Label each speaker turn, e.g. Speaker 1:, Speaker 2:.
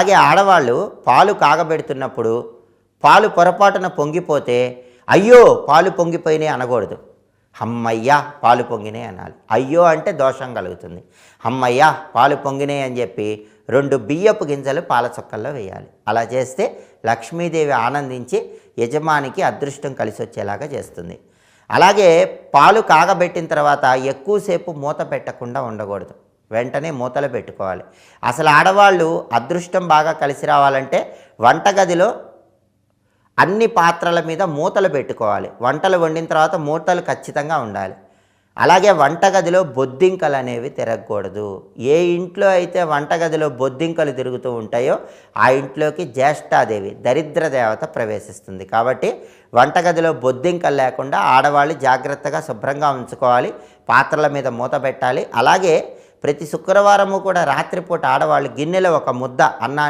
Speaker 1: అలాగే ఆడవాళ్ళు పాలు కాగబెడుతున్నప్పుడు పాలు పొరపాటున పొంగిపోతే అయ్యో పాలు పొంగిపోయినాయి అనకూడదు. అమ్మయ్యా పాలు పొంగినాయి అనాలి. అయ్యో అంటే దోషం కలుగుతుంది. అమ్మయ్యా పాలు పొంగినాయి అని చెప్పి 2 బియ్యపు గింజలు పాల చుక్కల్లో వేయాలి. అలా చేస్తే లక్ష్మీదేవి ఆనందించి యజమానికి అదృష్టం కలిసి వచ్చేలాగా చేస్తుంది. అలాగే పాలు కాగబెట్టిన తర్వాత ఎక్కువసేపు మూత పెట్టకుండా ఉండకూడదు. వెంటనే మూతలు పెట్టుకోవాలి. అసలు ఆడవాళ్ళు అదృష్టం బాగా కలిసి రావాలంటే వంటగదిలో అన్ని పాత్రల మీద మూతలు పెట్టుకోవాలి. వంటలు వండిన తర్వాత మూతలు ఖచ్చితంగా ఉండాలి. అలాగే వంటగదిలో బొద్దింకలు అనేవి తిరగకూడదు. ఏ ఇంట్లో అయితే వంటగదిలో బొద్దింకలు తిరుగుతూ ఉంటాయో ఆ ఇంట్లోకి జ్యేష్ఠాదేవి దరిద్ర దేవత ప్రవేశిస్తుంది. కాబట్టి వంటగదిలో బొద్దింకలు లేకుండా ఆడవాళ్ళు జాగ్రత్తగా శుభ్రంగా ఉంచుకోవాలి. పాత్రల మీద మూత పెట్టాలి. అలాగే ప్రతి శుక్రవారము కూడా రాత్రిపూట ఆడవాళ్ళు గిన్నెలో ఒక ముద్ద అన్నాన్ని